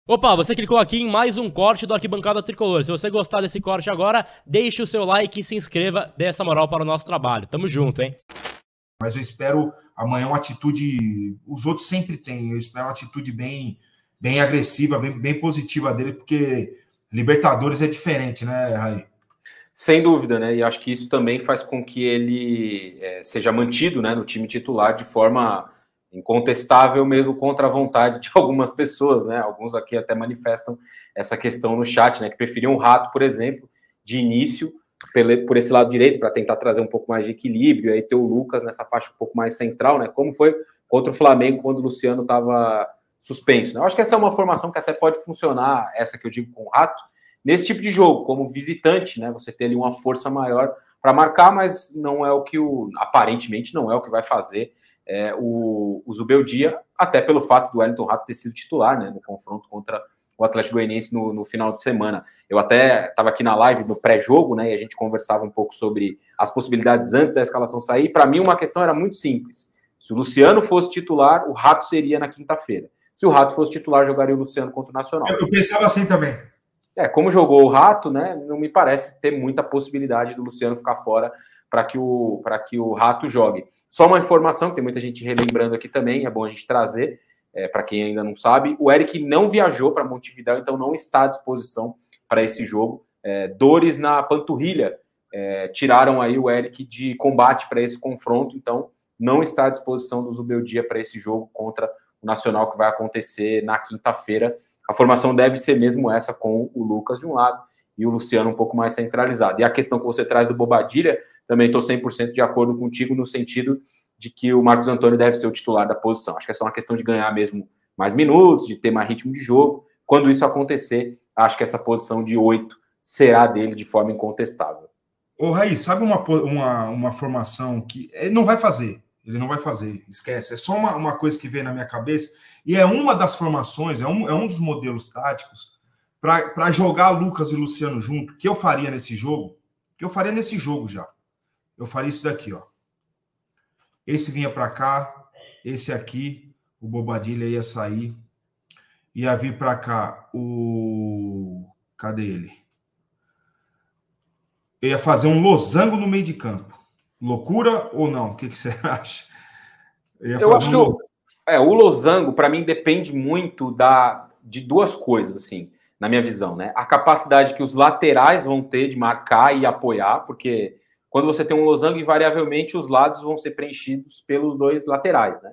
Opa, você clicou aqui em mais um corte do Arquibancada Tricolor. Se você gostar desse corte agora, deixe o seu like e se inscreva, dê essa moral para o nosso trabalho. Tamo junto, hein? Mas eu espero amanhã uma atitude... Os outros sempre têm. Eu espero uma atitude bem agressiva, bem positiva dele, porque Libertadores é diferente, né, Raí? Sem dúvida, né? E acho que isso também faz com que ele seja mantido, né, no time titular de forma incontestável, mesmo contra a vontade de algumas pessoas, né? Alguns aqui até manifestam essa questão no chat, né? Que preferiam o Rato, por exemplo, de início, por esse lado direito, para tentar trazer um pouco mais de equilíbrio, aí ter o Lucas nessa faixa um pouco mais central, né? Como foi contra o Flamengo quando o Luciano estava suspenso, né? Eu acho que essa é uma formação que até pode funcionar, essa que eu digo com o Rato, nesse tipo de jogo, como visitante, né? Você ter ali uma força maior para marcar, mas não é o que aparentemente não é o que vai fazer o Zubeldia, até pelo fato do Wellington Rato ter sido titular, né, no confronto contra o Atlético Goianiense no final de semana. Eu até estava aqui na live no pré-jogo, né, e a gente conversava um pouco sobre as possibilidades antes da escalação sair. Para mim, uma questão era muito simples. Se o Luciano fosse titular, o Rato seria na quinta-feira. Se o Rato fosse titular, jogaria o Luciano contra o Nacional. Eu pensava assim também. Como jogou o Rato, né, não me parece ter muita possibilidade do Luciano ficar fora para que o Rato jogue. Só uma informação, que tem muita gente relembrando aqui também, é bom a gente trazer, para quem ainda não sabe, o Eric não viajou para Montevidéu, então não está à disposição para esse jogo. Dores na panturrilha tiraram aí o Eric de combate para esse confronto, então não está à disposição do Zubeldia para esse jogo contra o Nacional, que vai acontecer na quinta-feira. A formação deve ser mesmo essa, com o Lucas de um lado e o Luciano um pouco mais centralizado. E a questão que você traz do Bobadilha, também estou 100% de acordo contigo, no sentido de que o Marcos Antônio deve ser o titular da posição. Acho que é só uma questão de ganhar mesmo mais minutos, de ter mais ritmo de jogo. Quando isso acontecer, acho que essa posição de 8 será dele de forma incontestável. Ô, Raí, sabe uma formação que ele não vai fazer? Ele não vai fazer, esquece. É só uma coisa que vem na minha cabeça, e é uma das formações, é um dos modelos táticos para jogar Lucas e Luciano junto, que eu faria nesse jogo, já. Eu faria isso daqui, ó. Esse vinha para cá, esse aqui, o Bobadilha ia sair, ia vir para cá o... Cadê ele? Eu ia fazer um losango no meio de campo. Loucura ou não? O que você acha? Eu acho que o losango, para mim, depende muito de duas coisas, assim, na minha visão, né? A capacidade que os laterais vão ter de marcar e apoiar, porque quando você tem um losango, invariavelmente os lados vão ser preenchidos pelos dois laterais, né?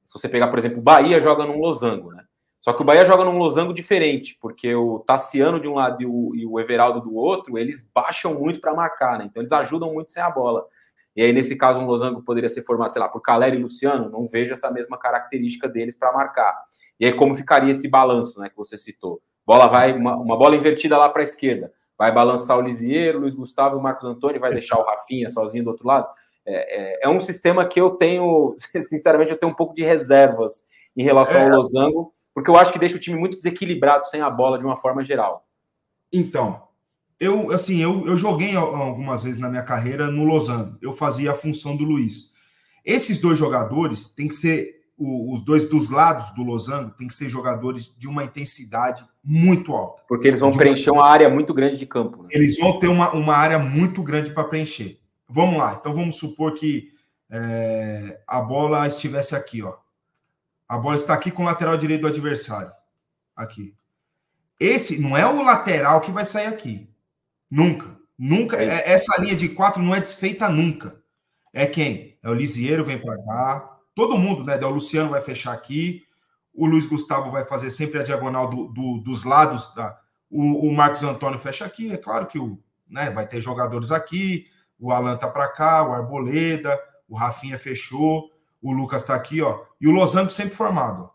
Se você pegar, por exemplo, o Bahia joga num losango, né? Só que o Bahia joga num losango diferente, porque o Tassiano de um lado e o Everaldo do outro, eles baixam muito para marcar, né? Então eles ajudam muito sem a bola. E aí, nesse caso, um losango poderia ser formado, sei lá, por Caleri e Luciano, não vejo essa mesma característica deles para marcar. E aí, como ficaria esse balanço, né, que você citou? Bola vai, uma bola invertida lá para a esquerda, vai balançar o Lisieiro, o Luiz Gustavo e o Marcos Antônio, vai deixar o Rafinha sozinho do outro lado. É um sistema que eu tenho, sinceramente, eu tenho um pouco de reservas em relação ao losango, porque eu acho que deixa o time muito desequilibrado sem a bola de uma forma geral. Então, eu joguei algumas vezes na minha carreira no losango. Eu fazia a função do Luiz. Esses dois jogadores tem que ser, os dois dos lados do losango, tem que ser jogadores de uma intensidade muito alta. Porque eles vão preencher uma área muito grande de campo. Né? Eles vão ter uma área muito grande para preencher. Vamos lá. Então, vamos supor que a bola estivesse aqui, ó. A bola está aqui com o lateral direito do adversário. Aqui. Esse não é o lateral que vai sair aqui. Nunca. Essa linha de 4 não é desfeita nunca. É quem? É o Lisieiro, vem para cá. Todo mundo, né? O Luciano vai fechar aqui. O Luiz Gustavo vai fazer sempre a diagonal dos lados. O Marcos Antônio fecha aqui. É claro que vai ter jogadores aqui. O Alan tá para cá, o Arboleda, o Rafinha fechou. O Lucas tá aqui, ó. E o losango sempre formado. Ó.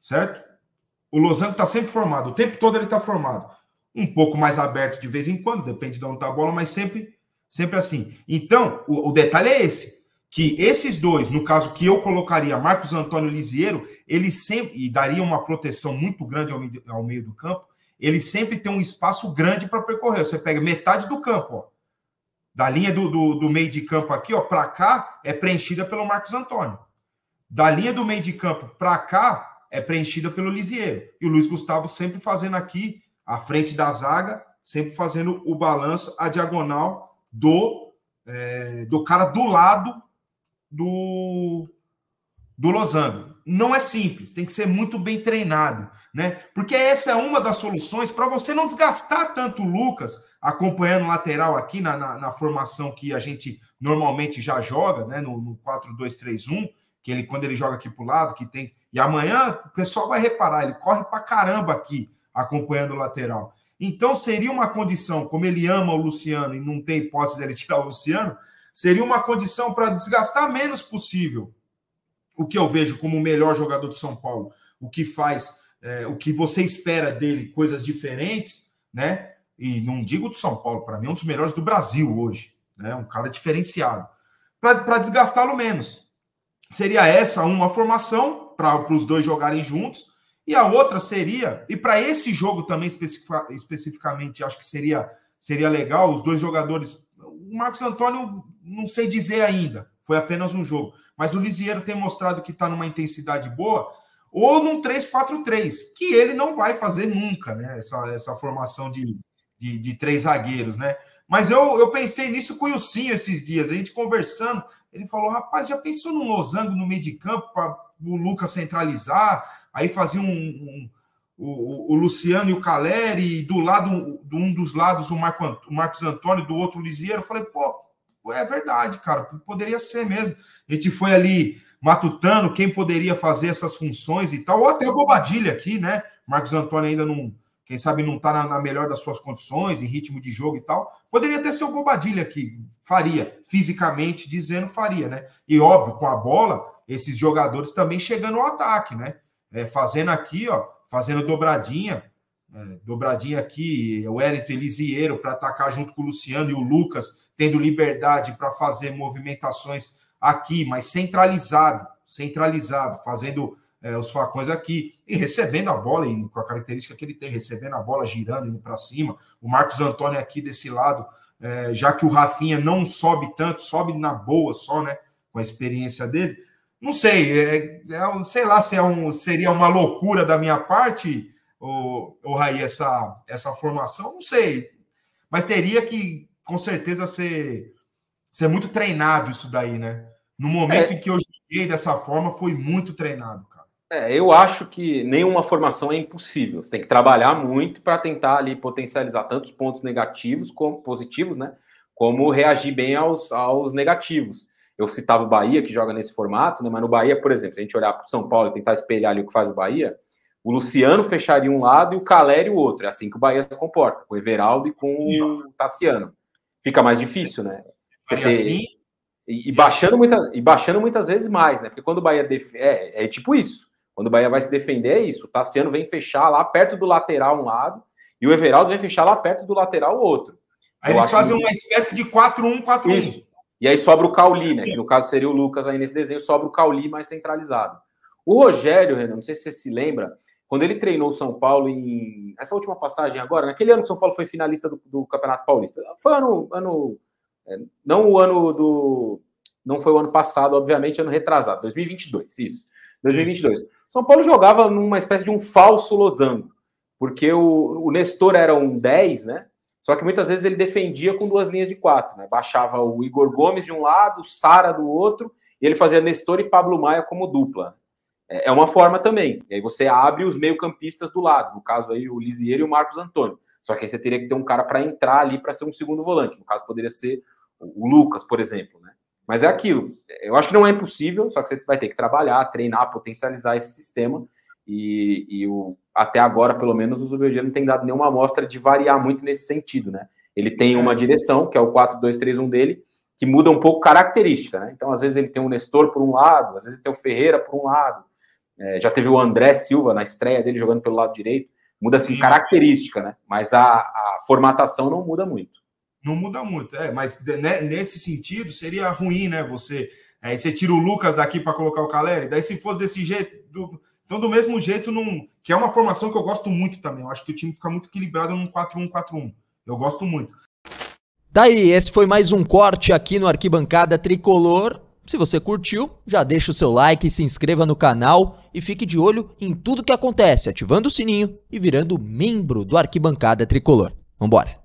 Certo? O losango tá sempre formado. O tempo todo ele tá formado. Um pouco mais aberto de vez em quando, depende de onde tá a bola, mas sempre assim. Então, o detalhe é esse. Que esses dois, no caso que eu colocaria Marcos Antônio e Lisieiro, eles sempre, e daria uma proteção muito grande ao meio do campo, eles sempre têm um espaço grande para percorrer. Você pega metade do campo, ó. Da linha do meio de campo aqui, ó, para cá, é preenchida pelo Marcos Antônio. Da linha do meio de campo para cá, é preenchida pelo Lisiero. E o Luiz Gustavo sempre fazendo aqui, à frente da zaga, sempre fazendo o balanço, a diagonal do cara do lado do losango. Não é simples, tem que ser muito bem treinado, né? Porque essa é uma das soluções para você não desgastar tanto o Lucas acompanhando o lateral aqui na formação que a gente normalmente já joga, né? No 4-2-3-1, que ele, quando ele joga aqui para o lado, que tem. E amanhã o pessoal vai reparar, ele corre para caramba aqui, acompanhando o lateral. Então seria uma condição, como ele ama o Luciano e não tem hipótese dele tirar o Luciano, seria uma condição para desgastar menos possível o que eu vejo como o melhor jogador de São Paulo, o que faz, o que você espera dele, coisas diferentes, né? E não digo do São Paulo, para mim é um dos melhores do Brasil hoje, né? Um cara diferenciado, para desgastá-lo menos. Seria essa uma formação para os dois jogarem juntos, e a outra seria, e para esse jogo também especificamente, acho que seria legal, os dois jogadores, o Marcos Antônio, não sei dizer ainda, foi apenas um jogo, mas o Lisiero tem mostrado que está numa intensidade boa, ou num 3-4-3, que ele não vai fazer nunca, né? Essa formação de três zagueiros, né? Mas eu pensei nisso com o Ilcinho esses dias, a gente conversando, ele falou, rapaz, já pensou num losango no meio de campo para o Lucas centralizar, aí fazia o Luciano e o Caleri, e do lado, de um dos lados o Marcos Antônio, do outro o Lisiero. Eu falei, pô, é verdade, cara, poderia ser mesmo. A gente foi ali matutando quem poderia fazer essas funções e tal, ou até o Bobadilha aqui, né? Marcos Antônio ainda não, quem sabe não está na melhor das suas condições, em ritmo de jogo e tal. Poderia até ser o Bobadilha aqui, faria, fisicamente dizendo, faria, né? E óbvio, com a bola, esses jogadores também chegando ao ataque, né? Fazendo aqui, ó, fazendo dobradinha aqui, o Wellington e Lisiero para atacar junto com o Luciano e o Lucas, tendo liberdade para fazer movimentações aqui, mas centralizado, fazendo os facões aqui, e recebendo a bola, e com a característica que ele tem, recebendo a bola, girando, indo para cima. O Marcos Antônio aqui desse lado, já que o Rafinha não sobe tanto, sobe na boa só, né, com a experiência dele. Não sei, sei lá se seria uma loucura da minha parte, ou Raí, essa formação, não sei. Mas teria que, com certeza, ser muito treinado isso daí, né? No momento em que eu joguei dessa forma, foi muito treinado, cara. Eu acho que nenhuma formação é impossível. Você tem que trabalhar muito para tentar ali potencializar tantos pontos negativos como positivos, né? Como reagir bem aos negativos. Eu citava o Bahia, que joga nesse formato, né? Mas no Bahia, por exemplo, se a gente olhar para o São Paulo e tentar espelhar ali o que faz o Bahia, o Luciano fecharia um lado e o Caleri o outro. É assim que o Bahia se comporta, com o Everaldo e com o Tassiano. Fica mais difícil, né? Você ter... assim, e baixando muitas vezes mais, né? Porque quando o Bahia é tipo isso. Quando o Bahia vai se defender, é isso. O Tassiano vem fechar lá perto do lateral um lado e o Everaldo vem fechar lá perto do lateral o outro. Aí eles fazem uma espécie de 4-1-4-1. Isso. E aí sobra o Cauli, né? Que no caso seria o Lucas aí nesse desenho, sobra o Cauli mais centralizado. O Rogério, Renan, não sei se você se lembra, quando ele treinou o São Paulo essa última passagem agora, naquele ano que o São Paulo foi finalista do Campeonato Paulista. Foi não foi o ano passado, obviamente, ano retrasado, 2022, isso. 2022. Isso. São Paulo jogava numa espécie de um falso losango, porque o Nestor era um 10, né? Só que muitas vezes ele defendia com duas linhas de 4, né? Baixava o Igor Gomes de um lado, o Sara do outro, e ele fazia Nestor e Pablo Maia como dupla. É uma forma também. E aí você abre os meio-campistas do lado, no caso aí o Lisiero e o Marcos Antônio. Só que aí você teria que ter um cara para entrar ali para ser um segundo volante. No caso, poderia ser o Lucas, por exemplo, né? Mas é aquilo. Eu acho que não é impossível, só que você vai ter que trabalhar, treinar, potencializar esse sistema. Até agora, pelo menos, o Zubeldia não tem dado nenhuma amostra de variar muito nesse sentido, né? Ele tem uma direção, que é o 4-2-3-1 dele, que muda um pouco característica, né? Então, às vezes ele tem o Nestor por um lado, às vezes ele tem o Ferreira por um lado. Já teve o André Silva na estreia dele jogando pelo lado direito. Muda, assim, característica, né? Mas a formatação não muda muito. Não muda muito, mas nesse sentido seria ruim, né? Você tira o Lucas daqui para colocar o Caleri, daí se fosse desse jeito... Então, do mesmo jeito, que é uma formação que eu gosto muito também. Eu acho que o time fica muito equilibrado num 4-1-4-1. Eu gosto muito. Daí, esse foi mais um corte aqui no Arquibancada Tricolor. Se você curtiu, já deixa o seu like, se inscreva no canal e fique de olho em tudo que acontece, ativando o sininho e virando membro do Arquibancada Tricolor. Vambora!